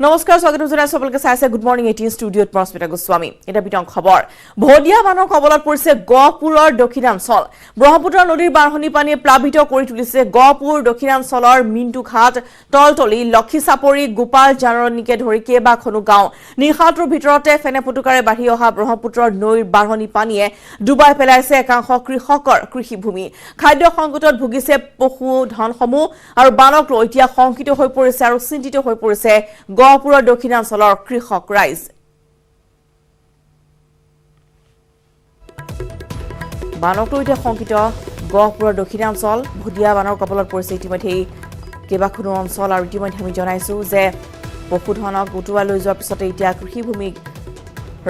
নমস্কাৰ স্বাগতম জনাইছো আপোনালোকে চাইছে গুড মৰ্নিং 18 ষ্টুডিঅ'ত প্ৰস্মিতা গোস্বামী এটা বিতং খবৰ ভদিয়া বানৰ কবলত পৰিছে গহপুৰৰ দক্ষিণাঞ্চল ব্ৰহ্মপুত্ৰ নদীৰ বাঢ়নী পানীয়ে প্লাবিত কৰি তুলিছে গহপুৰ দক্ষিণাঞ্চলৰ মিন্টুঘাট তলতলি লক্ষীচাপৰি গোপাল জানৰণীকে ধৰি কেইবাখনো গাঁও নিশাটোৰ ভিতৰতে ফেনে ফুটুকাৰে বাঢ়ি অহা ব্ৰহ্মপুত্ৰৰ নৈৰ বাঢ়নী পানীয়ে ডুবাই পেলাইছে একাংশ কৃষকৰ কৃষিভূমি খাদ্য সংকটত ভুগিছে পশুধনসমূহ আৰু বানক লৈ এতিয়া শংকিত হৈ পৰিছে আৰু চিন্তিত হৈ পৰিছে গহপুৰৰ দক্ষিণাঞ্চলৰ কৃষক ৰাইজ বানক লৈ এতিয়া শংকিত গহপুৰৰ দক্ষিণাঞ্চল ভদিয়া বানৰ কবলত পৰিছে ইতিমধ্যে কেইবাখনো অঞ্চল আৰু ইতিমধ্যে আমি জনাইছো যে পশুধনক উটুৱাই লৈ যোৱাৰ পিছতে এতিয়া কৃষিভূমিক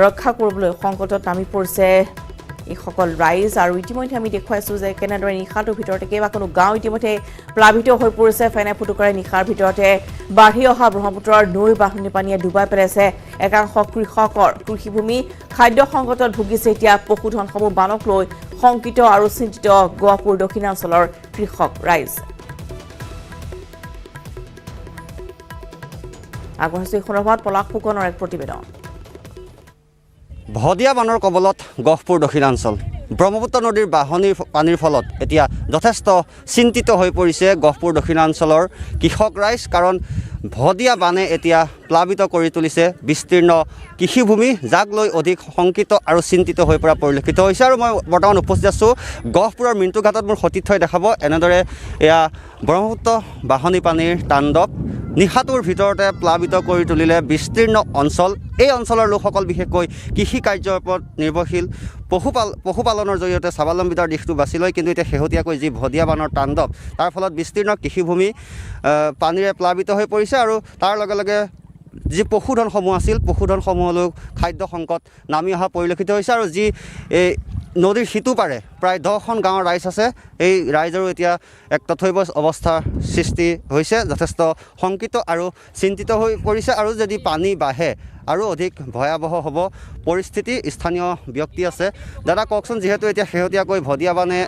ৰক্ষা কৰিবলৈ সংকটত নামি পৰিছে এইসকল ৰাইজ আৰু ইতিমধ্যে আমি দেখুৱাইছো যে কেনেদৰে নিশাটোৰ ভিতৰতে কেইবাখনো গাঁও ইতিমধ্যে প্লাবিত হৈ পৰিছে ফেনে ফুটুকাৰে নিশাৰ ভিতৰতে বাঢ়ি অহা ব্ৰহ্মপুত্ৰৰ নৈৰ বাঢ়নী পানীয়ে ডুবাই পেলাইছে একাংশ কৃষকৰ কৃষিভূমি খাদ্য সংকটত ভুগিছে এতিয়া পশুধনসমূহ বানক লৈ শংকিত আৰু চিন্তিত গহপুৰ দক্ষিণাঞ্চলৰ কৃষক ৰাইজ আগবঢ়াইছে এই সন্দৰ্ভত পলাশ ফুকনৰ এক প্ৰতিবেদন ভদিয়া বানৰ কবলত গহপুৰ দক্ষিণাঞ্চল ব্ৰহ্মপুত্ৰ নদীৰ বাঢ়নী পানীৰ ফলত এতিয়া যথেষ্ট চিন্তিত হৈ পৰিছে গহপুৰ দক্ষিণাঞ্চলৰ কৃষক ৰাইজ কাৰণ ভদিয়া বানে এতিয়া প্লাবিত কৰি তুলিছে বিস্তীৰ্ণ কৃষিভূমি যাক লৈ অধিক শংকিত আৰু চিন্তিত হৈ পৰা পৰিলক্ষিত হৈছে আৰু মই বৰ্তমান উপস্থিত আছোঁ গহপুৰৰ মিন্টুঘাটত মোৰ সতীৰ্থই দেখাব এনেদৰে এয়া ব্ৰহ্মপুত্ৰ বাঢ়নী পানীৰ তাণ্ডৱ নিশাটোৰ ভিতৰতে প্লাবিত কৰি তুলিলে বিস্তীৰ্ণ অঞ্চল এই অঞ্চলৰ লোকসকল বিশেষকৈ কৃষি কাৰ্যৰ ওপৰত নিৰ্ভৰশীল পশুপালনৰ জৰিয়তে স্বাৱলম্বিতাৰ দিশটো বাছি লয় কিন্তু এতিয়া শেহতীয়াকৈ যি ভদিয়া বানৰ তাণ্ডৱ তাৰ ফলত বিস্তীৰ্ণ কৃষিভূমি পানীৰে প্লাবিত হৈ পৰিছে আৰু তাৰ লগে লগে যি পশুধনসমূহ আছিল পশুধনসমূহলৈ খাদ্য সংকট নামি অহা পৰিলক্ষিত হৈছে আৰু যি এই নদীৰ সিটোপাৰে প্ৰায় 10খন গাঁৱৰ ৰাইজ আছে এই ৰাইজৰো এতিয়া এক তথৈব অৱস্থাৰ সৃষ্টি হৈছে যথেষ্ট শংকিত আৰু চিন্তিত হৈ পৰিছে আৰু যদি পানী বাঢ়ে আৰু অধিক ভয়াৱহ হ'ব পৰিস্থিতি স্থানীয় ব্যক্তি আছে দাদা কওকচোন যিহেতু এতিয়া শেহতীয়াকৈ ভদিয়া বানে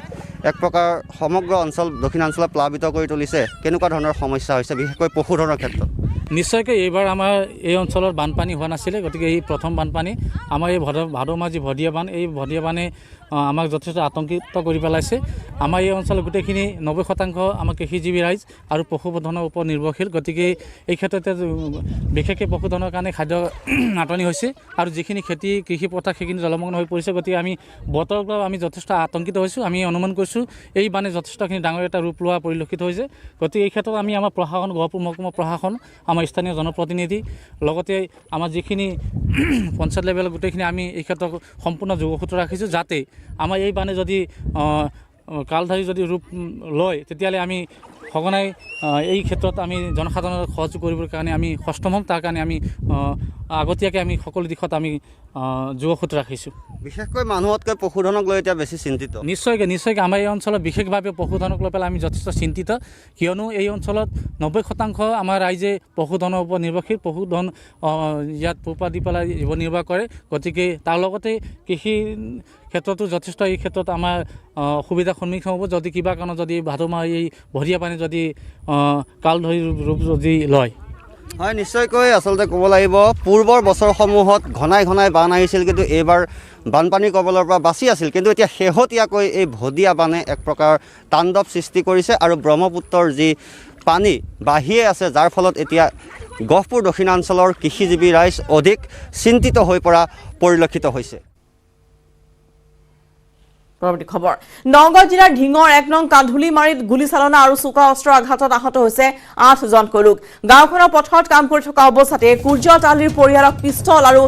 এক প্ৰকাৰ সমগ্ৰ অঞ্চল দক্ষিণাঞ্চলত প্লাবিত কৰি তুলিছে কেনেকুৱা ধৰণৰ সমস্যা হৈছে বিশেষকৈ পশুধনৰ ক্ষেত্ৰত নিশ্চয়কৈ এইবাৰ আমাৰ এই অঞ্চলত বানপানী হোৱা নাছিলে গতিকে এই প্ৰথম বানপানী আমাৰ এই ভাদমাহ যি ভদিয়া বান এই ভদিয়া বানে আমাক যথেষ্ট আতংকিত কৰি পেলাইছে আমাৰ এই অঞ্চলৰ গোটেইখিনি 90% আমাৰ কৃষিজীৱী ৰাইজ আৰু পশুধনৰ ওপৰত নিৰ্ভৰশীল গতিকে এই ক্ষেত্ৰতে বিশেষকৈ পশুধনৰ কাৰণে খাদ্য নাটনি হৈছে আৰু যিখিনি খেতি কৃষি পথাৰ সেইখিনি জলমগ্ন হৈ পৰিছে গতিকে আমি বতৰৰ পৰা আমি যথেষ্ট আতংকিত হৈছোঁ আমি অনুমান কৰিছোঁ এই বানে যথেষ্টখিনি ডাঙৰ এটা ৰূপ লোৱা পৰিলক্ষিত হৈছে গতিকে এই ক্ষেত্ৰত আমি আমাৰ প্ৰশাসন গহপুৰ মহকুমা প্ৰশাসন আমাৰ স্থানীয় জনপ্ৰতিনিধি লগতে আমাৰ যিখিনি পঞ্চায়ত লেভেলৰ গোটেইখিনি আমি এই ক্ষেত্ৰত সম্পূৰ্ণ যোগসূত্ৰ ৰাখিছোঁ যাতে আমাৰ এই বানে যদি কালধাৰী যদি ৰূপ লয় তেতিয়াহ'লে আমি সঘনাই এই ক্ষেত্ৰত আমি জনসাধাৰণৰ সহযোগ কৰিবৰ কাৰণে আমি সষ্টম হ'ম তাৰ কাৰণে আমি আগতীয়াকৈ আমি সকলো দিশত আমি যোগসূত্ৰ ৰাখিছোঁ বিশেষকৈ মানুহতকৈ পশুধনক লৈ এতিয়া বেছি চিন্তিত নিশ্চয়কৈ আমাৰ এই অঞ্চলত বিশেষভাৱে পশুধনক লৈ পেলাই আমি যথেষ্ট চিন্তিত কিয়নো এই অঞ্চলত 90% আমাৰ ৰাইজে পশুধনৰ ওপৰত নিৰ্ভৰশীল পশুধন ইয়াত পোহপাল দি পেলাই জীৱন নিৰ্বাহ কৰে গতিকে তাৰ লগতে কৃষি ক্ষেত্ৰতো যথেষ্ট এই ক্ষেত্ৰত আমাৰ অসুবিধাৰ সন্মুখীন হ'ব যদি কিবা কাৰণত যদি ভাদমাহ এই ভদিয়া পানী যদি কাল ধৰি ৰূপ যদি লয় হয় নিশ্চয়কৈ আচলতে ক'ব লাগিব পূৰ্বৰ বছৰসমূহত ঘনাই বান আহিছিল কিন্তু এইবাৰ বানপানীৰ কবলৰ পৰা বাচি আছিল কিন্তু এতিয়া শেহতীয়াকৈ এই ভদিয়া বানে এক প্ৰকাৰ তাণ্ডৱ সৃষ্টি কৰিছে আৰু ব্ৰহ্মপুত্ৰৰ যি পানী বাঢ়িয়ে আছে যাৰ ফলত এতিয়া গহপুৰ দক্ষিণাঞ্চলৰ কৃষিজীৱী ৰাইজ অধিক চিন্তিত হৈ পৰা পৰিলক্ষিত হৈছে পৰৱৰ্তী খবৰ নগাঁও জিলাৰ ঢিঙৰ 1 নং কান্ধুলিমাৰীত গুলীচালনা আৰু চোকা অস্ত্ৰৰ আঘাতত আহত হৈছে 8জন লোক গাঁওখনৰ পথাৰত কাম কৰি থকা অৱস্থাতে কুৰ্জত আলীৰ পৰিয়ালক পিষ্টল আৰু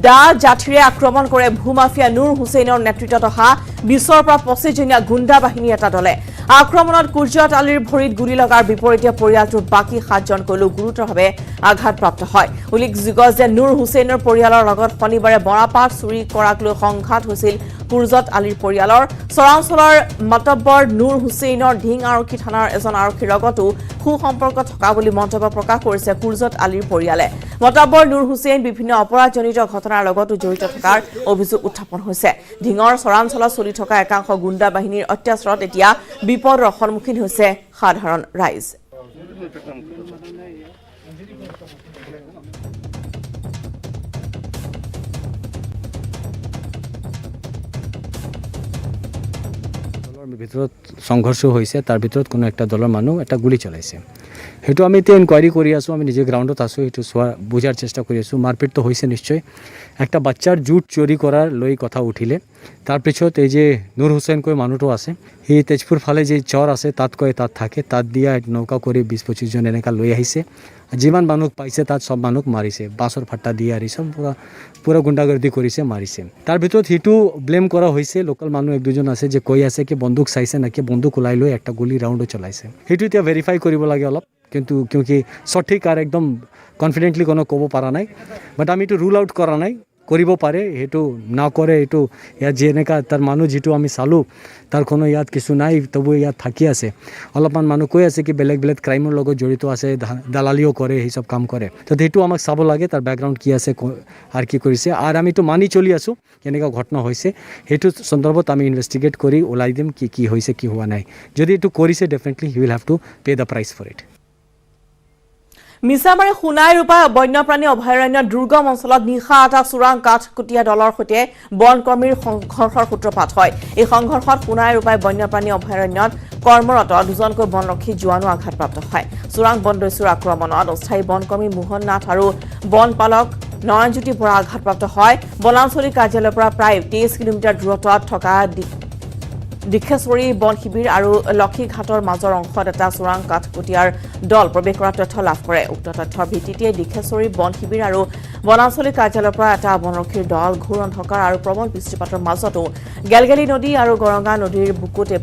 দা জাঠিৰে আক্ৰমণ কৰে ভূমাফিয়া নুৰ হুছেইনৰ নেতৃত্বত অহা 20ৰ পৰা 25জনীয়া গুণ্ডা বাহিনীৰ এটা দলে আক্ৰমণত কুৰ্জত আলীৰ ভৰিত গুলী লগাৰ বিপৰীতে পৰিয়ালটোৰ বাকী 7জন লোক গুৰুতৰভাৱে আঘাতপ্ৰাপ্ত হয় উল্লেখযোগ্য যে নুৰ হুছেইনৰ পৰিয়ালৰ লগত শনিবাৰে বৰাপাত চুৰি কৰাক লৈ সংঘাত হৈছিল কুৰ্জত আলীৰ পৰিয়ালৰ চৰাঞ্চলৰ মতব্বৰ নুৰ হুছেইনৰ ঢিং আৰক্ষী থানাৰ এজন আৰক্ষীৰ লগতো সুসম্পৰ্ক থকা বুলি মন্তব্য প্ৰকাশ কৰিছে কুৰ্জত আলীৰ পৰিয়ালে মতব্বৰ নুৰ হুছেইন বিভিন্ন অপৰাধজনিত ঘটনাৰ লগতো জড়িত থকাৰ অভিযোগ উত্থাপন হৈছে ঢিঙৰ চৰাঞ্চলত চলি থকা একাংশ গুণ্ডা বাহিনীৰ অত্যাচাৰত এতিয়া বিপদৰ সন্মুখীন হৈছে সাধাৰণ ৰাইজ দলৰ ভিতৰত সংঘৰ্ষ হৈছে, তাৰ ভিতৰত কোনো একটা দলৰ মানুহ এটা গুলি চলাইছে। সেইটো আমি এতিয়া ইনকুৱাৰী কৰি আছোঁ, আমি নিজে গ্ৰাউণ্ডত আছোঁ, সেইটো বুজাৰ চেষ্টা কৰি আছোঁ। মাৰপিটটো হৈছে নিশ্চয়, একটা বাচ্চাৰ জুট চুৰি কৰাৰ লৈ কথা উঠিলে। তাৰপিছত এই যে নুৰ হুছেইনকৈ মানুহটো আছে, সি তেজপুৰ ফালে যে চৰ আছে তাত থাকে, তাত দিয়া নৌকা কৰি 20-25 জন এনেকুৱা লৈ আহিছে। যিমান মানুহ পাইছে তাত সব মানুহক মাৰিছে, বাছৰ ফাট্টা দি আৰু চব পুৰা গুণ্ডাগৰ্দি কৰিছে, মাৰিছে। তাৰ ভিতৰত সিটো ব্লেম কৰা হৈছে, লোকেল মানুহ 1-2জন আছে যে কৈ আছে কি বন্দুক চাইছে নাকি, বন্দুক ওলাই লৈ একটা গুলি ৰাউণ্ডো চলাইছে। সেইটো এতিয়া ভেৰিফাই কৰিব লাগে অলপ, কিন্তু কিউকি সঠিক আৰু একদম কনফিডেণ্টলি কোনো ক'ব পৰা নাই। বাট আমি এইটো ৰুল আউট কৰা নাই, কৰিব পাৰে, সেইটো নকৰে। এইটো ইয়াত যেনেকুৱা তাৰ মানুহ যিটো আমি চালোঁ, তাৰ কোনো ইয়াত কিছু নাই, তবু ইয়াত থাকি আছে। অলপমান মানুহ কৈ আছে কি বেলেগ বেলেগ ক্ৰাইমৰ লগত জড়িত আছে, দালালিও কৰে, সেই চব কাম কৰে। তো সেইটো আমাক চাব লাগে, তাৰ বেকগ্ৰাউণ্ড কি আছে আৰু কি কৰিছে। আৰু আমিতো মানি চলি আছোঁ কেনেকুৱা ঘটনা হৈছে, সেইটো সন্দৰ্ভত আমি ইনভেষ্টিগেট কৰি ওলাই দিম কি হৈছে কি হোৱা নাই। যদি এইটো কৰিছে definitely he will have to pay the price for it. Misamari Sonai Rupa বন্যপ্ৰাণী অভয়াৰণ্যৰ দুৰ্গম অঞ্চলত নিশা এটা চোৰাং কাঠকুটীয়া দলৰ সৈতে বনকৰ্মীৰ সংঘৰ্ষৰ সূত্ৰপাত হয়। এই সংঘৰ্ষত সোণাই ৰূপাই বন্যপ্ৰাণী অভয়াৰণ্যত কৰ্মৰত 2জনকৈ বনৰক্ষী জোৱানো আঘাতপ্ৰাপ্ত হয়। চোৰাং বনদস্যুৰ আক্ৰমণত অস্থায়ী বনকৰ্মী মোহন নাথ আৰু বনপালক নয়নজ্যোতি বৰা আঘাতপ্ৰাপ্ত হয়। বনাঞ্চলিক কাৰ্যালয়ৰ পৰা প্ৰায় 23 কিলোমিটাৰ দূৰত্বত থকা দীক্ষেশ্বৰী বন শিবিৰ আৰু লক্ষীঘাটৰ মাজৰ অংশত এটা চোৰাং কাঠকুটীয়াৰ দল প্ৰৱেশ কৰাৰ তথ্য লাভ কৰে। উক্ত তথ্যৰ ভিত্তিতে দীক্ষেশ্বৰী বন শিবিৰ আৰু বনাঞ্চলিক কাৰ্যালয়ৰ পৰা এটা বনৰক্ষীৰ দল ঘোৰ অন্ধকাৰ আৰু প্ৰবল বৃষ্টিপাতৰ মাজতো গেলগেলি নদী আৰু গৰঙ্গা নদীৰ বুকুতে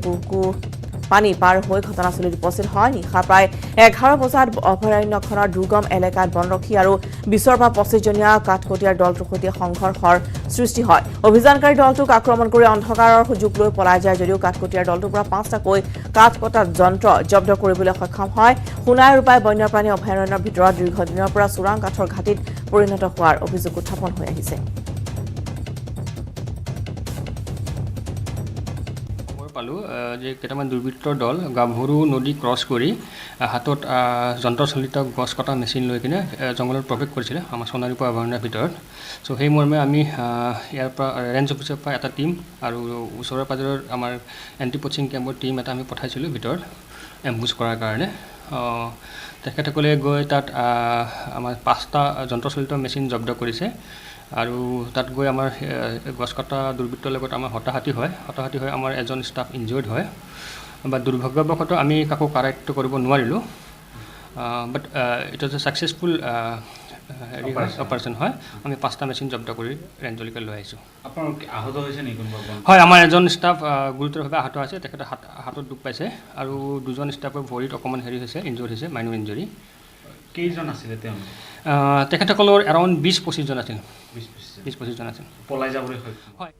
পানী পাৰ হৈ ঘটনাস্থলীত উপস্থিত হয়। নিশা প্ৰায় 11 বজাত অভয়াৰণ্যখনৰ দুৰ্গম এলেকাত বনৰক্ষী আৰু 20ৰ পৰা 25জনীয়া কাঠকটীয়াৰ দলটোৰ সৈতে সংঘৰ্ষৰ সৃষ্টি হয়। অভিযানকাৰী দলটোক আক্ৰমণ কৰি অন্ধকাৰৰ সুযোগ লৈ পলাই যায় যদিও কাঠকটীয়াৰ দলটোৰ পৰা 5টাকৈ কাঠ কটা যন্ত্ৰ জব্দ কৰিবলৈ সক্ষম হয়। সোণাই ৰূপাই বন্যপ্ৰাণী অভয়াৰণ্যৰ ভিতৰত দীৰ্ঘদিনৰ পৰা চোৰাং কাঠৰ ঘাটিত পৰিণত হোৱাৰ অভিযোগ উত্থাপন হৈ আহিছে। পালোঁ যে কেইটামান দুৰ্বৃত্তৰ দল গাভৰু নদী ক্ৰছ কৰি হাতত যন্ত্ৰচালিত গছ কটা মেচিন লৈ কিনে জংঘলত প্ৰৱেশ কৰিছিলে আমাৰ সোণাৰীপা অভয়াৰণ্যৰ ভিতৰত। চ' সেই মৰ্মে আমি ইয়াৰ পৰা ৰেঞ্জ অফিচৰ পৰা এটা টীম আৰু ওচৰৰ পাজৰৰ আমাৰ এণ্টি পচিং কেম্পৰ টীম এটা আমি পঠাইছিলোঁ ভিতৰত এম্বুজ কৰাৰ কাৰণে। তেখেতসকলে গৈ তাত আমাৰ 5টা যন্ত্ৰচালিত মেচিন জব্দ কৰিছে আৰু তাত গৈ আমাৰ গছ কটা দুৰ্বৃত্তৰ লগত আমাৰ হতাহতি হয় আমাৰ এজন ষ্টাফ ইনজিয়ৰ্ড হয়। বা দুৰ্ভাগ্যবশতঃ আমি কাকো কাৰায়ত্ব কৰিব নোৱাৰিলোঁ। But it was a successful operation হয়। আমি 5টা মেচিন জব্দ কৰি ৰেঞ্জলৈকে লৈ আহিছোঁ। হয়, আমাৰ এজন ষ্টাফ গুৰুতৰভাৱে আহত আছে, তেখেতে হাতত দুখ পাইছে আৰু 2জন ষ্টাফৰ ভৰিত অকণমান হেৰি হৈছে, ইনজিয়ৰ্ড হৈছে, মাইনৰ ইনজুৰি। কেইজন আছিলে তেওঁ? তেখেতসকলৰ এৰাউণ্ড 20-25 জন আছিল। 20-25 জন আছিল। পলাই যাবলৈ হয়।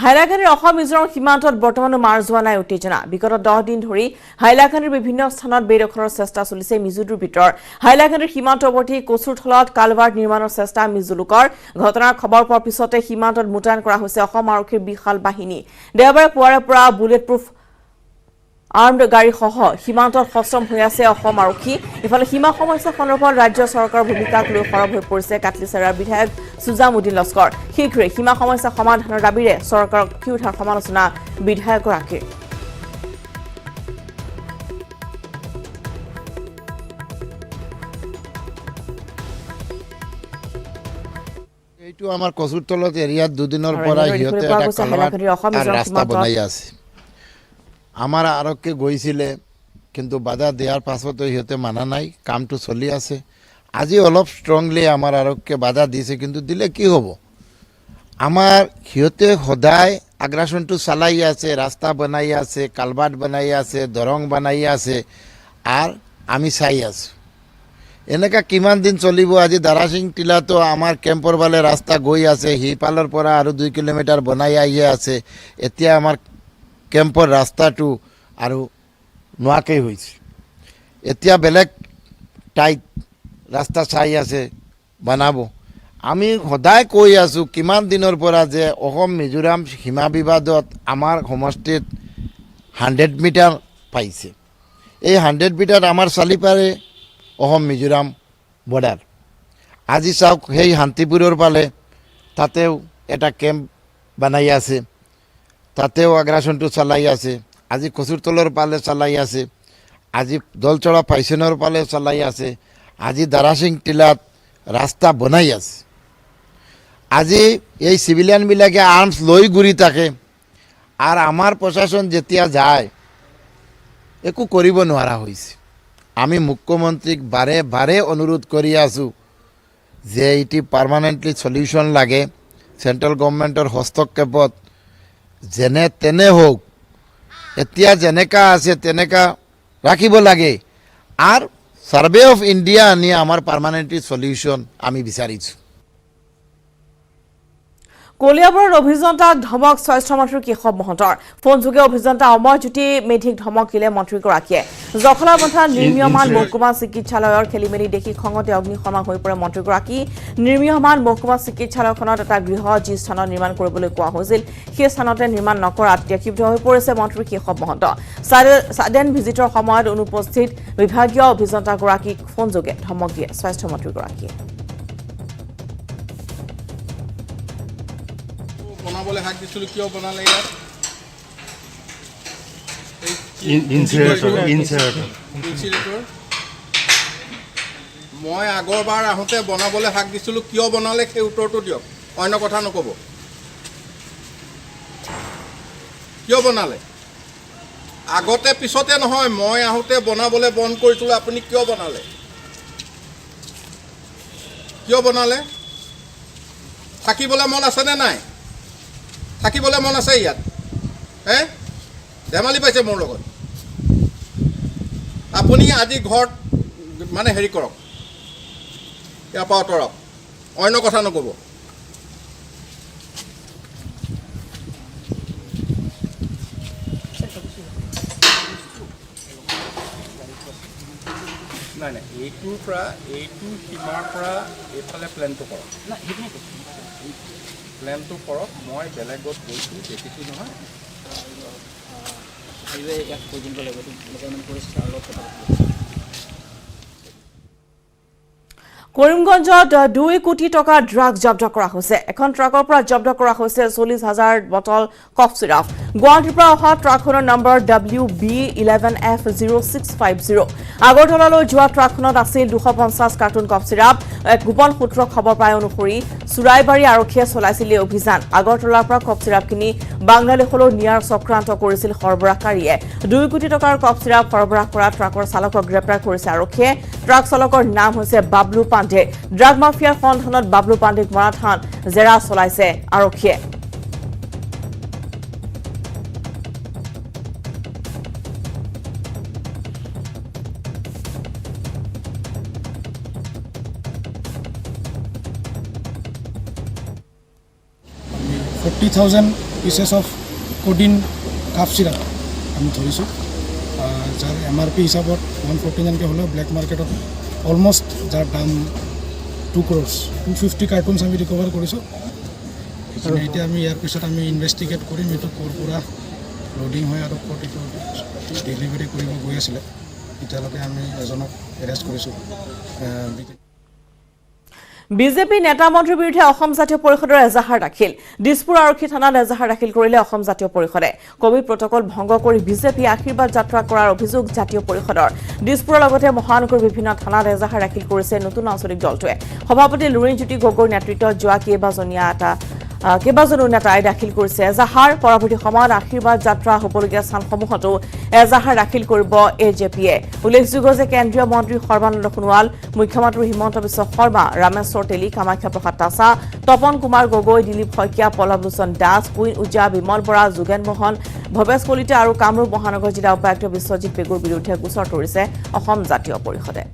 হাইলাকান্দিৰ অসম মিজোৰাম সীমান্তত বৰ্তমানো মাৰ যোৱা নাই উত্তেজনা। বিগত 10 দিন ধৰি হাইলাকান্দিৰ বিভিন্ন স্থানত বেদখলৰ চেষ্টা চলিছে মিজো দুৰ্বৃত্তৰ। হাইলাকান্দিৰ সীমান্তৱৰ্তী কচুৰথলত কালভাৰ্ট নিৰ্মাণৰ চেষ্টা মিজো লোকৰ। ঘটনাৰ খবৰ পোৱাৰ পিছতে সীমান্তত মোতায়েন কৰা হৈছে অসম আৰক্ষীৰ বিশাল বাহিনী। দেওবাৰে পুৱাৰে পৰা বুলেট প্ৰুফ আৰ্মড গাড়ীসহ সীমান্তত সষ্টম হৈ আছে অসম আৰক্ষী। ইফালে সীমা সমস্যা সন্দৰ্ভত ৰাজ্য চৰকাৰৰ ভূমিকাক লৈ সৰব হৈ পৰিছে কাটলিচাৰাৰ বিধায়ক সুজামুদ্দিন লস্কৰ। শীঘ্ৰে সীমা সমস্যা সমাধানৰ দাবীৰে চৰকাৰক কি উঠাৰ সমালোচনা বিধায়কগৰাকীৰ। এইটো আমাৰ কচুৰতলত এৰিয়াত দুদিনৰ পৰা সিহঁতে এটা ৰাস্তা বনাই আছে। আমাৰ আৰক্ষী গৈছিলে, কিন্তু বাধা দিয়াৰ পাছতো সিহঁতে মানা নাই, কামটো চলি আছে। আজি অলপ ষ্ট্ৰংলি আমাৰ আৰক্ষীয়ে বাধা দিছে, কিন্তু দিলে কি হ'ব? আমাৰ সিহঁতে সদায় আগ্ৰাসনটো চলাই আছে, ৰাস্তা বনাই আছে, কালভাৰ্ট বনাই আছে, দৰং বনাই আছে, আৰু আমি চাই আছোঁ। এনেকুৱা কিমান দিন চলিব? আজি দাৰাসিং টিলাতো আমাৰ কেম্পৰ ফালে ৰাস্তা গৈ আছে, সিফালৰ পৰা আৰু 2 কিলোমিটাৰ বনাই আহি আছে। এতিয়া আমাৰ কেম্পৰ ৰাস্তাটো আৰু নোৱাকৈ হৈছে। এতিয়া বেলেগ টাইট ৰাস্তা চাই আছে বনাব। আমি সদায় কৈ আছোঁ কিমান দিনৰ পৰা যে অসম মিজোৰাম সীমা বিবাদত আমাৰ সমষ্টিত 100 মিটাৰ পাইছে। এই 100 মিটাৰ আমাৰ চাৰিওফালে অসম মিজোৰাম বৰ্ডাৰ। আজি চাওক সেই শান্তিপুৰৰ ফালে তাতেও এটা কেম্প বনাই আছে, তাতেও আগ্ৰাসনটো চলাই আছে। আজি কচুৰতলৰ ফালে চলাই আছে, আজি দলচৰা পাইচনৰ ফালে চলাই আছে, আজি দাৰাসিং টিলাত ৰাস্তা বনাই আছে। আজি এই চিভিলিয়ানবিলাকে আৰ্মছ লৈ ঘূৰি থাকে আৰু আমাৰ প্ৰশাসন যেতিয়া যায় একো কৰিব নোৱাৰা হৈছে। আমি মুখ্যমন্ত্ৰীক বাৰে বাৰে অনুৰোধ কৰি আছোঁ যে এটি পাৰ্মানেণ্টলি সলিউশ্যন লাগে, চেণ্ট্ৰেল গভৰ্ণমেণ্টৰ হস্তক্ষেপত যেনে তেনে হওক, এতিয়া যেনেকা আছে তেনেকা ৰাখিব লাগে। আৰু সাৰ্ভে অফ ইন্ডিয়া আনি আমাৰ পাৰ্মানেন্টলি সলিউশন আমি বিচাৰিছোঁ। কলিয়াবৰৰ অভিযন্তাক ধমক স্বাস্থ্যমন্ত্ৰী কেশৱ মহন্তৰ। ফোনযোগে অভিযন্তা অমৰজ্যোতি মেধিক ধমক দিলে মন্ত্ৰীগৰাকীয়ে। জখলাবন্ধা নিৰ্মীয়মান মহকুমা চিকিৎসালয়ৰ খেলিমেলি দেখি খঙতে অগ্নিশৰ্মা হৈ পৰে মন্ত্ৰীগৰাকী। নিৰ্মীয়মান মহকুমা চিকিৎসালয়খনত এটা গৃহ যি স্থানত নিৰ্মাণ কৰিবলৈ কোৱা হৈছিল সেই স্থানতে নিৰ্মাণ নকৰাত এতিয়া ক্ষুব্ধ হৈ পৰিছে মন্ত্ৰী কেশৱ মহন্ত। ছাডেন ভিজিটৰ সময়ত অনুপস্থিত বিভাগীয় অভিযন্তাগৰাকীক ফোনযোগে ধমক দিয়ে স্বাস্থ্যমন্ত্ৰীগৰাকীয়ে। বনাবলৈ হাক দিছিলোঁ, কিয় বনালে ইয়াত? ইনচিলেটৰ মই আগৰবাৰ আহোঁতে বনাবলৈ হাক দিছিলোঁ, কিয় বনালে সেই উত্তৰটো দিয়ক, অন্য কথা নক'ব। কিয় বনালে? আগতে পিছতে নহয়, মই আহোঁতে বনাবলৈ বন্ধ কৰিছিলোঁ, আপুনি কিয় বনালে? কিয় বনালে? থাকিবলৈ মন আছেনে নাই? থাকিবলৈ মন আছে ইয়াত? ধেমালি পাইছে মোৰ লগত? আপুনি আজি ঘৰত মানে হেৰি কৰক, ইয়াৰ পৰা আঁতৰক, অন্য কথা নক'ব। নাই নাই, এইটোৰ পৰা এইটো সীমাৰ পৰা এইফালে প্লেনটো কৰক, প্লেনটো কৰক। মই বেলেগত গৈছোঁ, দেখিছোঁ নহয়। কৰিমগঞ্জত 2 কোটি টকা ড্ৰাগছ জব্দ কৰা হৈছে। এখন ট্ৰাকৰ পৰা জব্দ কৰা হৈছে 40,000 বটল কফ চিৰাপ। গুৱাহাটীৰ পৰা অহা ট্ৰাকখনৰ নম্বৰ WB11F0650। আগৰতলালৈ যোৱা ট্ৰাকখনত আছিল 250 কাৰ্টুন কফ চিৰাপ। এক গোপন সূত্ৰৰ খবৰ পাই অনুসৰি চুৰাইবাৰী আৰক্ষীয়ে চলাইছিল এই অভিযান। আগৰতলাৰ পৰা কফ চিৰাপখিনি বাংলাদেশলৈ নিয়াৰ চক্ৰান্ত কৰিছিল সৰবৰাহকাৰীয়ে। 2 কোটি টকাৰ কফ চিৰাপ সৰবৰাহ কৰা ট্ৰাকৰ চালকক গ্ৰেপ্তাৰ কৰিছে আৰক্ষীয়ে। ট্ৰাক চালকৰ নাম হৈছে বাবলু পাণ্ডে। ড্ৰাগ মাফিয়াৰ সন্ধানত বাবলু পাণ্ডেক মাৰাথান জেৰা চলাইছে আৰক্ষীয়ে। $40,000 pieces of codeine cough syrup আমি ধৰিছোঁ, যাৰ MRP হিচাপত 149 হ'লেও ব্লেক মাৰ্কেটত অলমষ্ট যাৰ দাম 2 crores 250 কাৰ্টুনছ আমি ৰিকভাৰ কৰিছোঁ। সেইখিনি এতিয়া আমি ইয়াৰ পিছত আমি ইনভেষ্টিগেট কৰিম, এইটো ক'ৰ পৰা লোডিং হয় আৰু ক'ত এইটো ডেলিভাৰী কৰিব গৈ আছিলে। এতিয়ালৈকে আমি এজনক এৰেষ্ট কৰিছোঁ। বিজেপি নেতা মন্ত্ৰীৰ বিৰুদ্ধে অসম জাতীয় পৰিষদৰ এজাহাৰ দাখিল। দিছপুৰ আৰক্ষী থানাত এজাহাৰ দাখিল কৰিলে অসম জাতীয় পৰিষদে। কোভিড প্ৰটকল ভংগ কৰি বিজেপি আশীৰ্বাদ যাত্ৰা কৰাৰ অভিযোগ জাতীয় পৰিষদৰ। দিছপুৰৰ লগতে মহানগৰ বিভিন্ন থানাত এজাহাৰ দাখিল কৰিছে নতুন আঞ্চলিক দলটোৱে। সভাপতি লুৰিণজ্যোতি গগৈৰ নেতৃত্বত যোৱা কেইবাজনো নেতাই দাখিল কৰিছে এজাহাৰ। পৰৱৰ্তী সময়ত আশীৰ্বাদ যাত্ৰা হ'বলগীয়া স্থানসমূহতো এজাহাৰ দাখিল কৰিব এজেপিয়ে। উল্লেখযোগ্য যে কেন্দ্ৰীয় মন্ত্ৰী সৰ্বানন্দ সোণোৱাল, মুখ্যমন্ত্ৰী হিমন্ত বিশ্ব শৰ্মা, ৰামেশ্বৰ তেলী, কামাখ্যা প্ৰসাদ তাছা, তপন কুমাৰ গগৈ, দিলীপ শইকীয়া, পল্লৱ লোচন দাস, কুইন উজা, বিমল বৰা, যোগেন মোহন, ভৱেশ কলিতা আৰু কামৰূপ মহানগৰ জিলা উপায়ুক্ত বিশ্বজিৎ পেগুৰ বিৰুদ্ধে গোচৰ তৰিছে অসম জাতীয় পৰিষদে।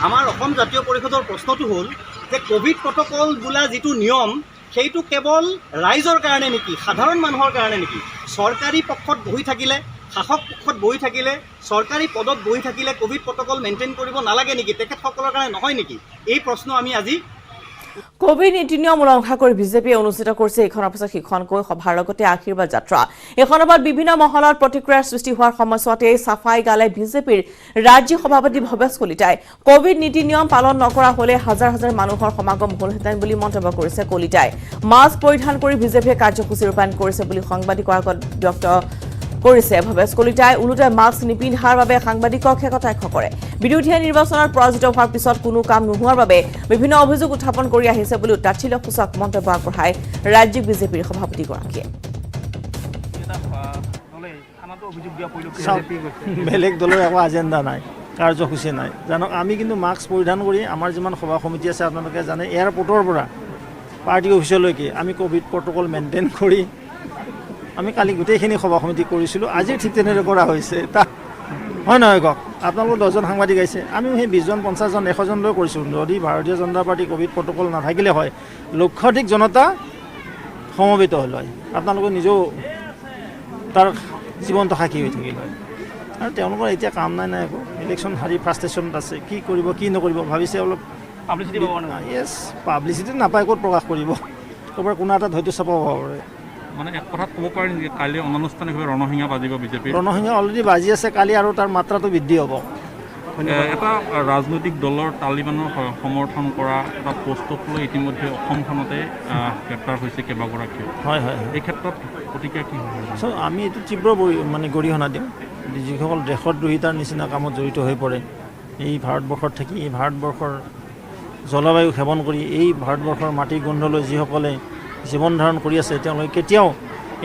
আমাৰ অসম জাতীয় পৰিষদৰ প্ৰশ্নটো হ'ল যে কোভিড প্ৰটকল বোলা যিটো নিয়ম সেইটো কেৱল ৰাইজৰ কাৰণে নেকি, সাধাৰণ মানুহৰ কাৰণে নেকি? চৰকাৰী পক্ষত বহি থাকিলে, শাসক পক্ষত বহি থাকিলে, চৰকাৰী পদত বহি থাকিলে কোভিড প্ৰটকল মেইনটেইন কৰিব নালাগে নেকি? তেখেতসকলৰ কাৰণে নহয় নেকি? এই প্ৰশ্ন আমি আজি কোভিড নীতি নিয়ম উলংঘা কৰি বিজেপিয়ে অনুষ্ঠিত কৰিছে এইখনৰ পিছত সিখনকৈ সভাৰ লগতে আশীৰ্বাদ যাত্ৰা। এই সন্দৰ্ভত বিভিন্ন মহলত প্ৰতিক্ৰিয়াৰ সৃষ্টি হোৱাৰ সময়ছোৱাতে চাফাই গালে বিজেপিৰ ৰাজ্যিক সভাপতি ভৱেশ কলিতাই। কোভিড নীতি নিয়ম পালন নকৰা হলে হাজাৰ হাজাৰ মানুহৰ সমাগম হলহেঁতেন বুলি মন্তব্য কৰিছে কলিতাই। মাস্ক পৰিধান কৰি বিজেপিয়ে কাৰ্যসূচী ৰূপায়ণ কৰিছে বুলি সাংবাদিকৰ আগত ব্যক্ত কৰিছে ভৱেশ কলিতাই। ওলোটাই মাস্ক নিপিন্ধাৰ বাবে সাংবাদিকক কটাক্ষ কৰে। বিৰোধীয়ে নিৰ্বাচনত পৰাজিত হোৱাৰ পিছত কোনো কাম নোহোৱাৰ বাবে বিভিন্ন অভিযোগ উত্থাপন কৰি আহিছে বুলি তাচ্ছিল্যসূচক মন্তব্য আগবঢ়ায় ৰাজ্যিক বিজেপিৰ সভাপতিগৰাকীয়ে। বেলেগ দলৰ একো এজেণ্ডা নাই, কাৰ্যসূচী নাই। জানক আমি কিন্তু মাস্ক পৰিধান কৰি আমাৰ যিমান সভা সমিতি আছে আপোনালোকে জানে, এয়াৰপৰ্টৰ পৰা পাৰ্টি অফিচলৈকে আমি ক'ভিড প্ৰট'কল মেইনটেইন কৰি আমি কালি গোটেইখিনি সভা সমিতি কৰিছিলোঁ। আজি ঠিক তেনেদৰে কৰা হৈছে। হয় নহয় কওক? আপোনালোকৰ 10জন সাংবাদিক আহিছে, আমিও সেই 20জন 50জন 100জন লৈ কৰিছিলোঁ। যদি ভাৰতীয় জনতা পাৰ্টি ক'ভিড প্ৰট'কল নাথাকিলে হয়, লক্ষাধিক জনতা সমবেত হ'ল হয়। আপোনালোকে নিজেও তাৰ জীৱন্ত সাক্ষী হৈ থাকিল হয়। আৰু তেওঁলোকৰ এতিয়া কাম নাই একো। ইলেকশ্যন হাৰি ফ্ৰাষ্ট্ৰেশ্যনত আছে, কি কৰিব কি নকৰিব ভাবিছে। অলপ পাব্লিচিটি য়েছ, পাব্লিচিটি নাপায় ক'ত প্ৰকাশ কৰিব? ক'ৰবাৰ কোনো এটাত হয়তো চাব পাৰে। মানে এক কথাত ক'ব পাৰি নেকি কাইলৈ অনানুষ্ঠানিকভাৱে ৰণসিঙা বাজিব বিজেপি? ৰণসিঙা অলৰেডি বাজি আছে, কালি আৰু তাৰ মাত্ৰাটো বৃদ্ধি হ'ব। এটা ৰাজনৈতিক দলৰ তালিবানৰ সমৰ্থন কৰা এটা পষ্টক লৈ ইতিমধ্যে অসমখনতে গ্ৰেপ্তাৰ হৈছে কেইবাগৰাকীও। হয় হয়, এই ক্ষেত্ৰত প্ৰতিক্ৰিয়া কি হ'ব? আমি এইটো তীব্ৰ গৰিহণা দিওঁ। যিসকল দেশদ্ৰোহিতাৰ নিচিনা কামত জড়িত হৈ পৰে, এই ভাৰতবৰ্ষত থাকি এই ভাৰতবৰ্ষৰ জলবায়ু সেৱন কৰি এই ভাৰতবৰ্ষৰ মাটিৰ গোন্ধলৈ যিসকলে জীৱন ধাৰণ কৰি আছে, তেওঁলোকে কেতিয়াও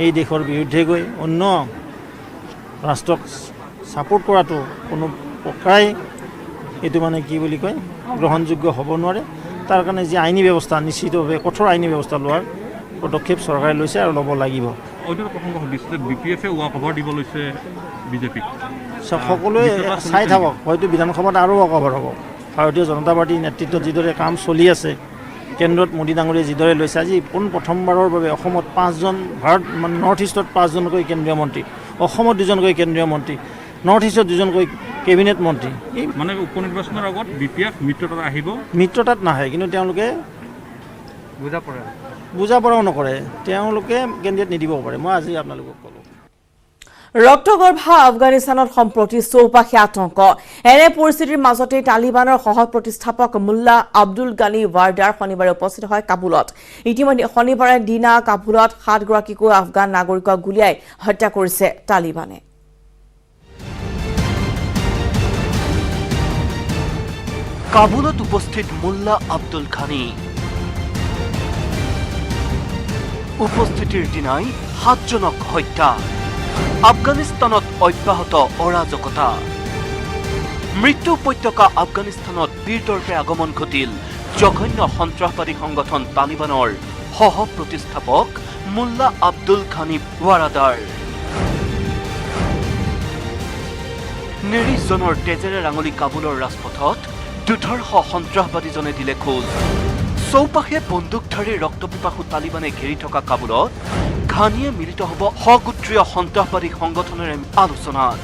এই দেশৰ বিৰুদ্ধে গৈ অন্য ৰাষ্ট্ৰক ছাপোৰ্ট কৰাটো কোনো প্ৰকাৰে এইটো কি বুলি কয় গ্ৰহণযোগ্য হ'ব নোৱাৰে। তাৰ কাৰণে যি আইনী ব্যৱস্থা নিশ্চিতভাৱে কঠোৰ আইনী ব্যৱস্থা লোৱাৰ পদক্ষেপ চৰকাৰে লৈছে আৰু ল'ব লাগিব। অন্য প্ৰসংগ সুধিছে, BPF ৱাক অভাৰ দিব লৈছে বিজেপিক। সকলোৱে চাই থাকক, হয়তো বিধানসভাত আৰু ৱাক অভাৰ হ'ব। ভাৰতীয় জনতা পাৰ্টীৰ নেতৃত্বত যিদৰে কাম চলি আছে, কেন্দ্ৰত মোদী ডাঙৰীয়ে যিদৰে লৈছে, আজি প্ৰথমবাৰৰ বাবে অসমত 5জন নৰ্থ ইষ্টত 5জনকৈ কেন্দ্ৰীয় মন্ত্ৰী, অসমত 2জনকৈ কেন্দ্ৰীয় মন্ত্ৰী, নৰ্থ ইষ্টত 2জনকৈ কেবিনেট মন্ত্ৰী। এই উপ নিৰ্বাচনৰ আগত BPF মিত্ৰতাত আহিব? মিত্ৰতাত নাহে, কিন্তু তেওঁলোকে বুজা পৰাও নকৰে। তেওঁলোকে কেন্দ্ৰীয়ত নিদিব পাৰে। মই আজি আপোনালোকক ক'লোঁ। ৰক্তগৰ্ভা আফগানিস্তানত সম্প্ৰতি চৌপাশে আতংক। এনে পৰিস্থিতিৰ মাজতে তালিবানৰ সহ প্ৰতিষ্ঠাপক মুল্লা আব্দুল গানি ৱাৰ্ডাৰ শনিবাৰে উপস্থিত হয় কাবুলত। ইতিমধ্যে শনিবাৰে দিনা কাবুলত 7গৰাকীকৈ আফগান নাগৰিকক গুলীয়াই হত্যা কৰিছে তালিবানে। কাবুলত উপস্থিত মুল্লা আব্দুল খানি। উপস্থিতিৰ দিনাই 7জনক হত্যা। আফগানিস্তানত অব্যাহত অৰাজকতা। মৃত্যু উপত্যকা আফগানিস্তানত বীৰদৰ্পে আগমন ঘটিল জঘন্য সন্ত্ৰাসবাদী সংগঠন তালিবানৰ সহ প্ৰতিষ্ঠাপক মুল্লা আব্দুল খানি ৱাৰাদাৰ। 19জনৰ তেজেৰে ৰাঙলী কাবুলৰ ৰাজপথত দুৰ্ধৰ্ষ সন্ত্ৰাসবাদীজনে দিলে খোজ। চৌপাশে বন্দুকধাৰী ৰক্তপিপাসু তালিবানে ঘেৰি থকা কাবুলত ঘানিয়ে মিলিত হ'ব সগোত্ৰীয় সন্ত্ৰাসবাদী সংগঠনেৰে আলোচনাত।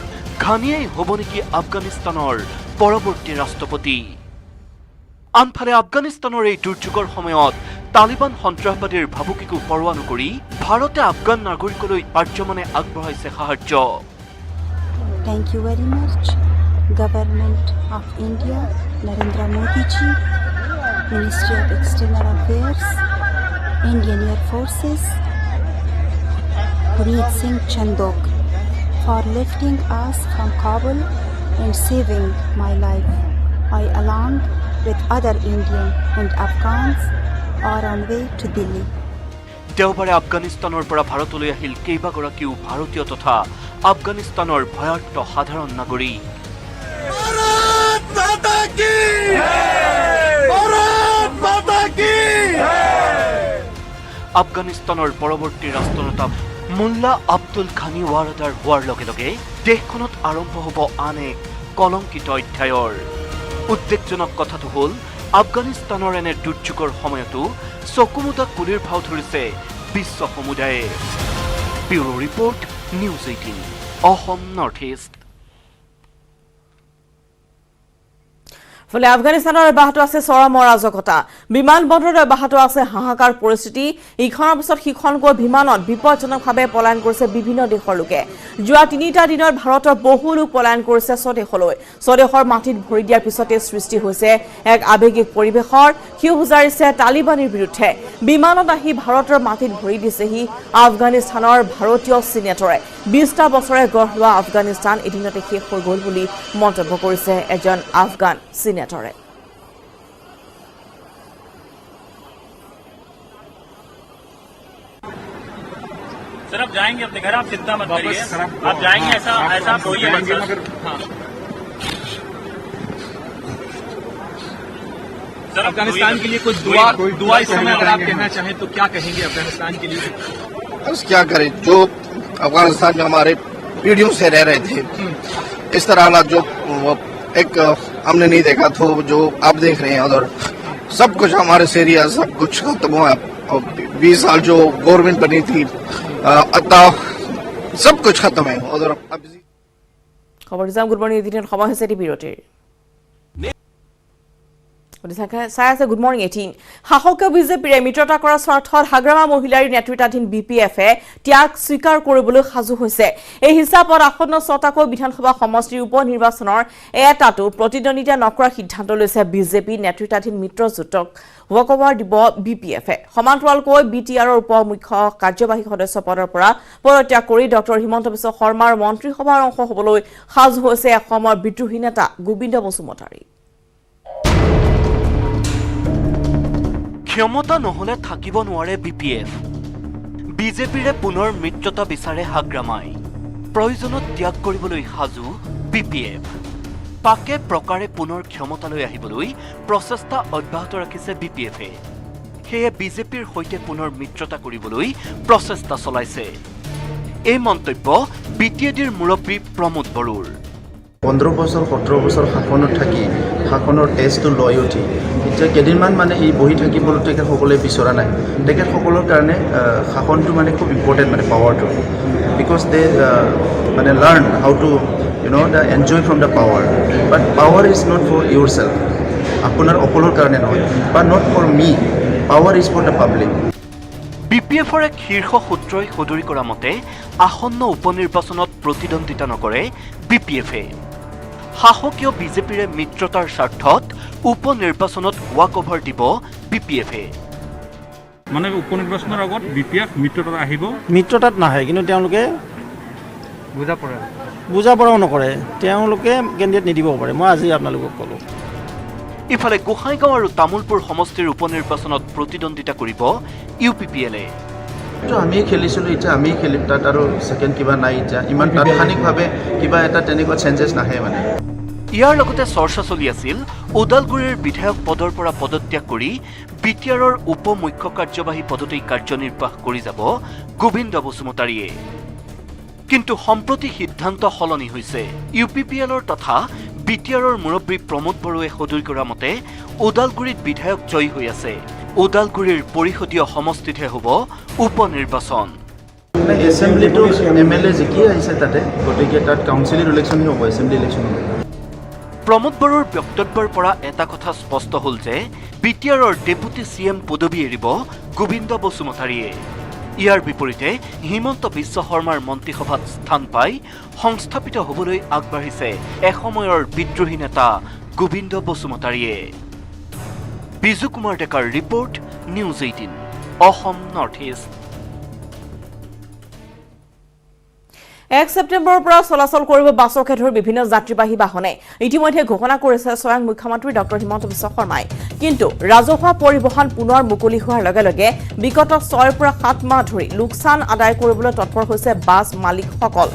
ঘানিয়েই হ'ব নেকি আফগানিস্তানৰ পৰৱৰ্তী ৰাষ্ট্ৰপতি? আনফালে আফগানিস্তানৰ এই দুৰ্যোগৰ সময়ত তালিবান সন্ত্ৰাসবাদীৰ ভাবুকিকো পৰোৱা নকৰি ভাৰতে আফগান নাগৰিকলৈ পাৰ্যমানে আগবঢ়াইছে সাহায্য। Thank you very much, Government of India, Narendra Modi ji, Ministry of External Affairs, Indian Air Forces, Preet Singh Chandok, for lifting us from Kabul and saving my life. I, along with other Indian and Afghans, are on way to Delhi. দেওবাৰে আফগানিস্তানৰ পৰা ভাৰতলৈ আহিল কেইবাগৰাকীও ভাৰতীয় তথা আফগানিস্তানৰ ভয়াৰ্ত সাধাৰণ নাগৰিক। আফগানিস্তানৰ পৰৱৰ্তী ৰাষ্ট্ৰনেতা মুল্লা আব্দুল খানি ৱাৰাদাৰ হোৱাৰ লগে লগে দেশখনত আৰম্ভ হ'ব আন এক কলংকিত অধ্যায়ৰ। উদ্বেগজনক কথাটো হ'ল আফগানিস্তানৰ এনে দুৰ্যোগৰ সময়তো চকুমুদা কুলিৰ ভাও ধৰিছে বিশ্ব সমুদায়ে। Bureau report, news 18, Assam north east. ফলে আফগানিস্তানৰ অব্যাহত আছে চৰম অৰাজকতা বিমানবন্দৰত অব্যাহত আছে হাহাকাৰ পৰিস্থিতি ইখনৰ পিছত সিখনকৈ বিমানত বিপদজনকভাৱে পলায়ন কৰিছে বিভিন্ন দেশৰ লোকে যোৱা 3টা দিনত ভাৰতৰ বহু লোক পলায়ন কৰিছে স্বদেশৰ মাটিত ভৰি দিয়াৰ পিছতে সৃষ্টি হৈছে এক আৱেগিক পৰিৱেশৰ হিউ বুজাৰিছে তালিবানৰ বিৰুদ্ধে বিমানত আহি ভাৰতৰ মাটিত ভৰি দিছেহি আফগানিস্তানৰ ভাৰতীয় সিনেটৰে 20টা বছৰে গঢ় লোৱা আফগানিস্তান এদিনতে শেষ হৈ গ'ল বুলি মন্তব্য কৰিছে এজন আফগান সিনেটৰে सर आप जाएंगे अपने घर आप चिंता मत करिए आप जाएंगे ऐसा कोई है सर अफगानिस्तान के लिए कुछ दुआ इस समय अगर आप कहना चाहें तो क्या कहेंगे अफगानिस्तान के लिए बस क्या करें जो अफगानिस्तान में हमारे पीढ़ियों से रह रहे थे इस तरह हालात जो एक हमने नहीं देखा तो जो आप देख रहे हैं उधर सब कुछ हमारे से एरिया सब कुछ खत्म हुआ 20 साल जो गवर्नमेंट बनी थी सब कुछ खत्म है उधर खबर जाम गुड मॉर्निंग एडिटर खबर है सेटी बिरोटेर চাই আছে গুড মৰ্ণিং 18 শাসকীয় বিজেপিৰে মিত্ৰতা কৰাৰ স্বাৰ্থত হাগ্ৰামা মহিলাৰ নেতৃত্বাধীন বিপিএফে ত্যাগ স্বীকাৰ কৰিবলৈ সাজু হৈছে এই হিচাপত আসন্ন 6টাকৈ বিধানসভা সমষ্টিৰ উপ নিৰ্বাচনৰ এটাটো প্ৰতিদ্বন্দ্বিতা নকৰাৰ সিদ্ধান্ত লৈছে বিজেপি নেতৃত্বাধীন মিত্ৰজোঁটক ৱকৱাৰ দিব বিপিএফে সমান্তৰালকৈ বিটিআৰৰ উপ মুখ্য কাৰ্যবাহী সদস্য পদৰ পৰা পদত্যাগ কৰি ডক্টৰ হিমন্ত বিশ্ব শৰ্মাৰ মন্ত্ৰীসভাৰ অংশ হ'বলৈ সাজু হৈছে অসমৰ বিদ্ৰোহী নেতা গোবিন্দ বসুমতাৰী ক্ষমতা নহলে থাকিব নোৱাৰে বিপিএফ বিজেপিৰে পুনৰ মিত্ৰতা বিচাৰে হাগ্ৰামাই প্ৰয়োজনত ত্যাগ কৰিবলৈ সাজু বিপিএফ পাকে প্ৰকাৰে পুনৰ ক্ষমতালৈ আহিবলৈ প্ৰচেষ্টা অব্যাহত ৰাখিছে বিপিএফে সেয়ে বিজেপিৰ সৈতে পুনৰ মিত্ৰতা কৰিবলৈ প্ৰচেষ্টা চলাইছে এই মন্তব্য বিটিএডিৰ মুৰব্বী প্ৰমোদ বড়োৰ 15 বছৰ 17 বছৰ শাসনত থাকি শাসনৰ টেষ্টটো লৈ উঠি এতিয়া কেইদিনমান মানে এই বহি থাকিবলৈ তেখেতসকলে বিচৰা নাই তেখেতসকলৰ কাৰণে শাসনটো মানে খুব ইম্পৰ্টেণ্ট মানে পাৱাৰটো বিকজ দে মানে learn how to the enjoy from the power but power is not for yourself আপোনাৰ অকলৰ কাৰণে নহয় বা not for me power is for the public বিপিএফৰ এক শীৰ্ষ সূত্ৰই সদৰি কৰা মতে আসন্ন উপনিৰ্বাচনত প্ৰতিদ্বন্দ্বিতা নকৰে বিপিএফে শাসকীয় বিজেপিৰে মিত্ৰতাৰ স্বাৰ্থত উপনিৰ্বাচনত ৱাকঅভাৰ দিব বিপিএফে মানে উপনিৰ্বাচনৰ আগত বিপিএফ মিত্ৰতাত আহিব মিত্ৰতাত নাহে কিন্তু তেওঁলোকে বুজা পৰাও নকৰে তেওঁলোকে কেণ্ডিডেট নিদিব পাৰে মই আজি আপোনালোকক ক'লোঁ ইফালে গোহাইগাঁও আৰু তামুলপুৰ সমষ্টিৰ উপনিৰ্বাচনত প্ৰতিদ্বন্দ্বিতা কৰিব ইউপিপিএলে আমি খেলিছিলোঁ এতিয়া আমি খেলিম তাত আৰু ছেকেণ্ড কিবা নাই এতিয়া ইমান তাৎক্ষণিকভাৱে কিবা এটা তেনেকুৱা চেঞ্জেছ নাহে মানে ইয়াৰ লগতে চৰ্চা চলি আছিল ওদালগুৰিৰ বিধায়ক পদৰ পৰা পদত্যাগ কৰি বিটিআৰৰ উপ মুখ্য কাৰ্যবাহী পদতেই কাৰ্যনিৰ্বাহ কৰি যাব গোবিন্দ বসুমতাৰীয়ে কিন্তু সম্প্ৰতি সিদ্ধান্ত সলনি হৈছে ইউপিপিএলৰ তথা বিটিআৰৰ মুৰব্বী প্ৰমোদ বড়োৱে সদৰি কৰা মতে ওদালগুৰিত বিধায়ক জয়ী হৈ আছে ওদালগুৰিৰ পৰিষদীয় সমষ্টিতহে হ'ব উপনিৰ্বাচন এছেম্বলিটো এমএলএ জিকি আহিছে তাতে গতিকে তাত কাউন্সিলৰ ইলেকশ্যনহে হ'ব এছেম্বলি ইলেকশ্যন হ'ব প্ৰমোদ বড়োৰ বক্তব্যৰ পৰা এটা কথা স্পষ্ট হ'ল যে বিটিআৰৰ ডেপুটি চিএম পদবী এৰিব গোবিন্দ বসুমতাৰীয়ে ইয়াৰ বিপৰীতে হিমন্ত বিশ্ব শৰ্মাৰ মন্ত্ৰীসভাত স্থান পাই সংস্থাপিত হ'বলৈ আগবাঢ়িছে এসময়ৰ বিদ্ৰোহী নেতা গোবিন্দ বসুমতাৰীয়ে বিজু কুমাৰ ডেকাৰ report news 18 Assam north east 1 ছেপ্টেম্বৰৰ পৰা চলাচল কৰিব বাছকে ধৰি বিভিন্ন যাত্ৰীবাহী বাহনে ইতিমধ্যে ঘোষণা কৰিছে স্বয়ং মুখ্যমন্ত্ৰী ডক্টৰ হিমন্ত বিশ্ব শৰ্মাই কিন্তু ৰাজহুৱা পৰিবহণ পুনৰ মুকলি হোৱাৰ লগে লগে বিগত 6 পৰা 7 মাহ ধৰি লোকচান আদায় কৰিবলৈ তৎপৰ হৈছে বাছ মালিকসকল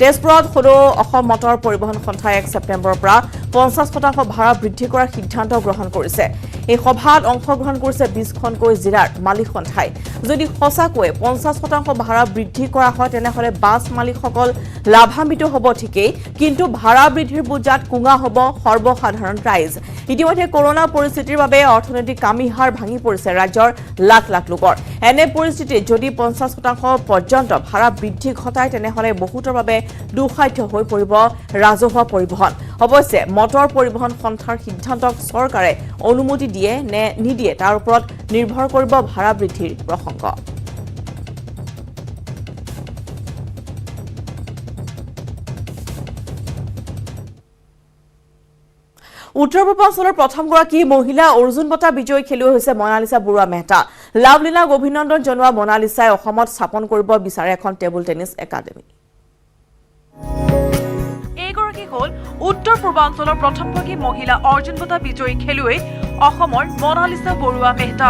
তেজপুৰত সদৌ অসম মটৰ পৰিবহণ সন্থাই 1 ছেপ্টেম্বৰৰ পৰা 50% ভাড়া বৃদ্ধি কৰাৰ সিদ্ধান্ত গ্ৰহণ কৰিছে এই সভাত অংশগ্ৰহণ কৰিছে 20খনকৈ জিলাৰ মালিক সন্থাই যদি সঁচাকৈ 50% ভাড়া বৃদ্ধি কৰা হয় তেনেহলে বাছ মালিকসকল লাভান্বিত হ'ব ঠিকই কিন্তু ভাড়া বৃদ্ধিৰ বুজাত কুঙা হ'ব সৰ্বসাধাৰণ ৰাইজ ইতিমধ্যে কৰোনা পৰিস্থিতিৰ বাবে অৰ্থনৈতিক কামিহাৰ ভাঙি পৰিছে ৰাজ্যৰ লাখ লাখ লোকৰ এনে পৰিস্থিতিত যদি 50% পৰ্যন্ত ভাড়া বৃদ্ধি ঘটায় তেনেহলে বহুতৰ বাবে দুঃসাধ্য হৈ পৰিব ৰাজহুৱা পৰিবহণ অৱশ্যে মটৰ পৰিবহণ সন্থাৰ সিদ্ধান্তক চৰকাৰে অনুমতি দিয়ে নে নিদিয়ে তাৰ ওপৰত নিৰ্ভৰ কৰিব ভাড়া বৃদ্ধিৰ প্ৰসংগ। উত্তৰ পূৰ্বাঞ্চলৰ প্ৰথমগৰাকী মহিলা অৰ্জুন বঁটা বিজয়ী খেলুৱৈ হৈছে মনালিছা বৰুৱা মেহতা। লাভলীনাক অভিনন্দন জনোৱা মনালিছাই অসমত স্থাপন কৰিব বিচাৰে এখন টেবুল টেনিছ একাডেমী। এইগৰাকী হ'ল উত্তৰ পূৰ্বাঞ্চলৰ প্ৰথমগৰাকী মহিলা অৰ্জুন বঁটা বিজয়ী খেলুৱৈ অসমৰ মনালিছা বৰুৱা মেহতা।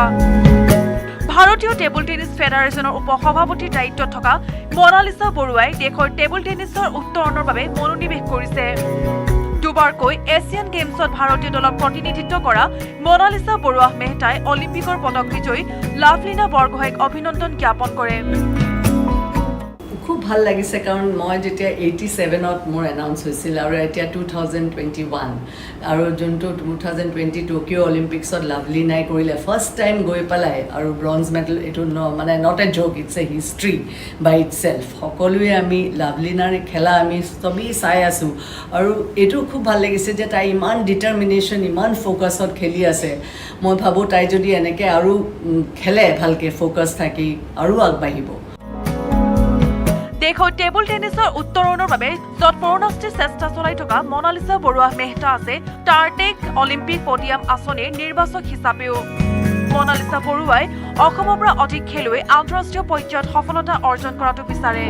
ভাৰতীয় টেবুল টেনিছ ফেডাৰেশ্যনৰ উপসভাপতিৰ দায়িত্বত থকা মনালিছা বৰুৱাই দেশৰ টেবুল টেনিছৰ উত্তৰণৰ বাবে মনোনিৱেশ কৰিছে। দুবাৰকৈ এছিয়ান গেমছত ভাৰতীয় দলক প্ৰতিনিধিত্ব কৰা মনালিছা বৰুৱা মেহতাই অলিম্পিকৰ পদক বিজয়ী লাভলীনা বৰগোহাঁইক অভিনন্দন জ্ঞাপন কৰে। খুব ভাল লাগিছে কাৰণ মই যেতিয়া 87ত মোৰ এনাউন্স হৈছিল আৰু এতিয়া 2021 আৰু যোনটো 2020 টকিঅ' অলিম্পিক্সত লাভলীনাই কৰিলে ফাৰ্ষ্ট টাইম গৈ পেলাই আৰু ব্ৰঞ্জ মেডেল এইটো মানে not a joke it's a history by itself. সকলোৱে আমি লাভলীনাৰ খেলা আমি চবেই চাই আছোঁ আৰু এইটো খুব ভাল লাগিছে যে তাই ইমান ডিটাৰমিনেশ্যন ইমান ফ'কাছত খেলি আছে। মই ভাবোঁ তাই যদি এনেকৈ আৰু খেলে ভালকৈ ফ'কাছ থাকি আৰু আগবাঢ়িব। দেশৰ টেবুল টেনিছৰ উত্তৰণৰ বাবে যৎপৰোনাস্তি চেষ্টা চলাই থকা মনালিছা বৰুৱা মেহতা আছে টাৰ্টেক অলিম্পিক পডিয়াম আঁচনিৰ নিৰ্বাচক হিচাপেও। মনালিছা বৰুৱাই অসমৰ পৰা অধিক খেলুৱৈ আন্তঃৰাষ্ট্ৰীয় পৰ্যায়ত সফলতা অৰ্জন কৰাটো বিচাৰে।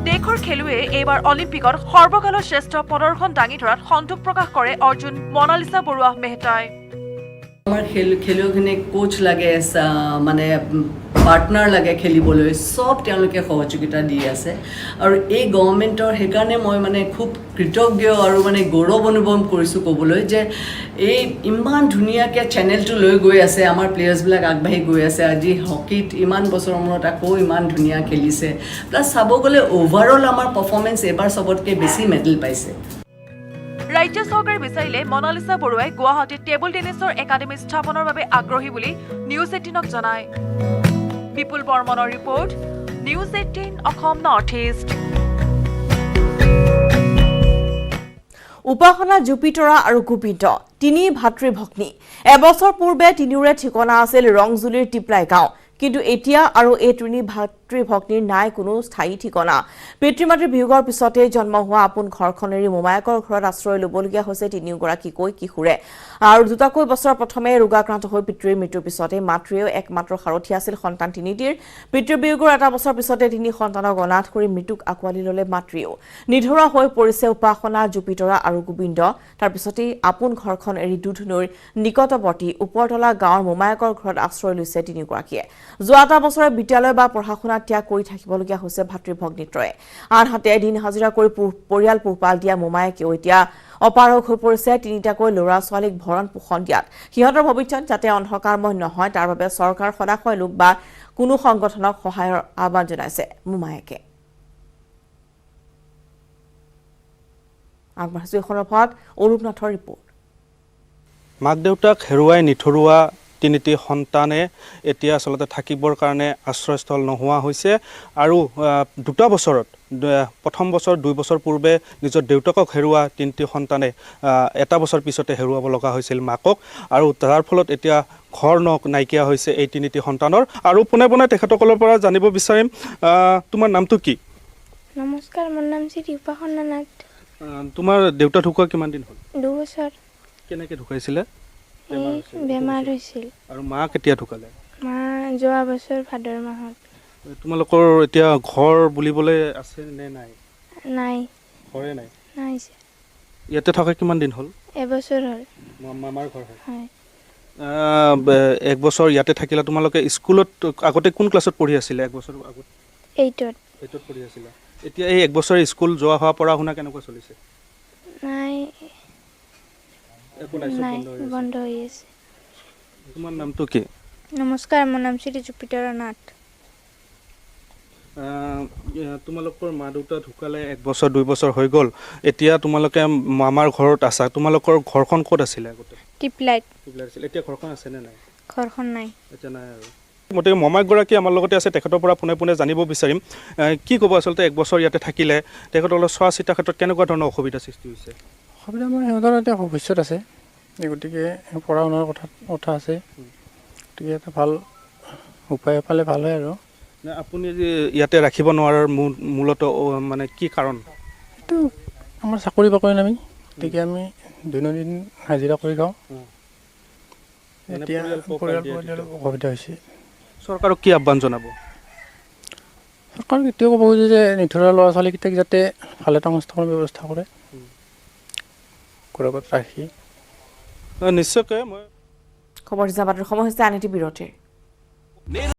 দেশৰ খেলুৱৈয়ে এইবাৰ অলিম্পিকত সৰ্বকালৰ শ্ৰেষ্ঠ প্ৰদৰ্শন দাঙি ধৰাত সন্তোষ প্ৰকাশ কৰে অৰ্জুন মনালিছা বৰুৱা মেহতাই। আমাৰ খেলুৱৈখিনিক কোচ লাগে মানে পাৰ্টনাৰ লাগে খেলিবলৈ চব তেওঁলোকে সহযোগিতা দি আছে আৰু এই গভৰ্ণমেণ্টৰ সেইকাৰণে মই মানে খুব কৃতজ্ঞ আৰু মানে গৌৰৱ অনুভৱ কৰিছোঁ ক'বলৈ যে এই ইমান ধুনীয়াকৈ চেনেলটো লৈ গৈ আছে আমাৰ প্লেয়াৰ্ছবিলাক আগবাঢ়ি গৈ আছে। আজি হকীত ইমান বছৰৰ মূৰত আকৌ ইমান ধুনীয়া খেলিছে প্লাছ চাব গ'লে অ'ভাৰঅল আমাৰ পাৰফৰ্মেঞ্চ এইবাৰ চবতকৈ বেছি মেডেল পাইছে। ৰাজ্য চৰকাৰে বিচাৰিলে মনালিছা বৰুৱাই গুৱাহাটীত টেবুল টেনিছৰ একাডেমী স্থাপনৰ বাবে আগ্ৰহী বুলি নিউজ 18ক জনায়। বিপুল বৰ্মনৰ report, news 18 Assam north east. উপাসনা জুপিতৰা আৰু গোবিন্দ তিনি ভাতৃ ভগ্নী। এবছৰ পূৰ্বে তিনিওৰে ঠিকনা আছিল ৰংজুলিৰ টিপলাই গাঁও, কিন্তু এতিয়া আৰু এই তিনি ভাতৃ ভগ্নীৰ নাই কোনো স্থায়ী ঠিকনা। পিতৃ মাতৃৰ বিয়োগৰ পিছতে জন্ম হোৱা আপোন ঘৰখন এৰি মোমায়েকৰ ঘৰত আশ্ৰয় ল'বলগীয়া হৈছে তিনিওগৰাকীকৈ কিশোৰে। আৰু দুটাকৈ বছৰ প্ৰথমে ৰোগাক্ৰান্ত হৈ পিতৃৰ মৃত্যুৰ পিছতে মাতৃয়েও একমাত্ৰ সাৰথি আছিল সন্তান তিনিটিৰ। পিতৃৰ বিয়োগৰ এটা বছৰ পিছতে তিনি সন্তানক অনাথ কৰি মৃত্যুক আঁকোৱালি ল'লে মাতৃয়েও। নিধৰুৱা হৈ পৰিছে উপাসনা জুপিতৰা আৰু গোবিন্দ। তাৰ পিছতেই আপোন ঘৰখন এৰি দুধনৈৰ নিকটৱৰ্তী ওপৰতলা গাঁৱৰ মোমায়েকৰ ঘৰত আশ্ৰয় লৈছে তিনিওগৰাকীয়ে। যোৱা এটা বছৰে বিদ্যালয় বা পঢ়া শুনা ত্যাগ কৰি থাকিবলগীয়া হৈছে ভাতৃ ভগ্নীত্ৰয়ে। আনহাতে দিন হাজিৰা কৰি পৰিয়াল পোহপাল দিয়া মোমায়েকেও এতিয়া অপাৰগ হৈ পৰিছে তিনিটাকৈ ল'ৰা ছোৱালীক ভৰণ পোষণ দিয়াত। সিহঁতৰ ভৱিষ্যত যাতে অন্ধকাৰময় নহয় তাৰ বাবে চৰকাৰ সদাশয় লোক বা কোনো সংগঠনক সহায়ৰ আহ্বান জনাইছে মোমায়েকে। আগবাঢ়িছো এই সন্দৰ্ভত অৰূপ নাথৰ ৰিপৰ্ট। মাক দেউতাক হেৰুৱাই নিথৰুৱা তিনিটি সন্তানে এতিয়া আচলতে থাকিবৰ কাৰণে আশ্ৰয়স্থল নোহোৱা হৈছে আৰু দুটা বছৰত প্ৰথম বছৰ 2 বছৰ পূৰ্বে নিজৰ দেউতাকক হেৰুৱা তিনিটি সন্তানে এটা বছৰ পিছতে হেৰুৱাব লগা হৈছিল মাকক আৰু তাৰ ফলত এতিয়া ঘৰ নাইকিয়া হৈছে এই তিনিটি সন্তানৰ। আৰু পোনে পোনে তেখেতসকলৰ পৰা জানিব বিচাৰিম তোমাৰ নামটো কি? নমস্কাৰ, মোৰ নাম শ্ৰী উপাসনা নাথ। তোমাৰ দেউতা ঢুকুৱা কিমান দিন হ'ল? 2 বছৰ। কেনেকৈ ঢুকাইছিলে? বেমাৰ হৈছিল। আৰু মা কেতিয়া ঢুকালে? মা যোৱা বছৰ ভাদৰ মাহত। তোমালোকৰ এতিয়া ঘৰ বুলিবলৈ আছে নে নাই? নাই। ঘৰে নাই? নাই। ইয়াতে থকা কিমান দিন হ'ল? এবছৰ হ'ল। মামাৰ ঘৰ হয়? হয়। 1 বছৰ ইয়াতে থাকিলা। তোমালোকে স্কুলত আগতে কোন ক্লাছত পঢ়ি আছিলে? 1 বছৰ আগত 8ত পঢ়ি আছিলা। এতিয়া এই 1 বছৰ স্কুল যোৱা হোৱা পঢ়া শুনা কেনেকুৱা চলিছে? নাই, বন্ধ হৈ আছে। তোমাৰ নামটো কি? নমস্কাৰ, মোৰ নাম শ্ৰী জুপিতৰা নাথ। তোমালোকৰ মা দেউতা ঢুকালে 1 বছৰ 2 বছৰ হৈ গ'ল। এতিয়া তোমালোকে মামাৰ ঘৰত আছা। তোমালোকৰ ঘৰখন ক'ত আছিলে আগতে? টিপলাইট। টিপলাইট আছিল। এতিয়া ঘৰখন আছে নে নাই? ঘৰখন নাই। এতিয়া নাই আৰু গতিকে মমাকগৰাকী আমাৰ লগতে আছে, তেখেতৰ পৰা পোনে পোনে জানিব বিচাৰিম কি ক'ব আচলতে 1 বছৰ ইয়াতে থাকিলে তেখেতসকলৰ চোৱা চিতাৰ ক্ষেত্ৰত কেনেকুৱা ধৰণৰ অসুবিধাৰ সৃষ্টি হৈছে? অসুবিধা মানে সিহঁতৰ এতিয়া ভৱিষ্যত আছে, গতিকে পঢ়া শুনাৰ কথা আছে, গতিকে এটা ভাল উপায় পালে ভাল হয় আৰু। আপুনি ইয়াতে ৰাখিব নোৱাৰাৰ মূলত মানে কি কাৰণ? এইটো আমাৰ চাকৰি বাকৰি নামি, গতিকে আমি দৈনন্দিন হাজিৰা কৰি খাওঁ, এতিয়া পৰিয়ালৰ অসুবিধা হৈছে। চৰকাৰক কি আহ্বান জনাব? চৰকাৰক এতিয়াও ক'ব খুজে যে নিথৰুৱা ল'ৰা ছোৱালীকেইটাক যাতে ভাল এটা সংস্থাপনৰ ব্যৱস্থা কৰে, ঘৰত ৰাখি। নিশ্চয়কৈ মই খবৰ হিচাপত সময় হৈছে আন এটি বিৰতিৰ।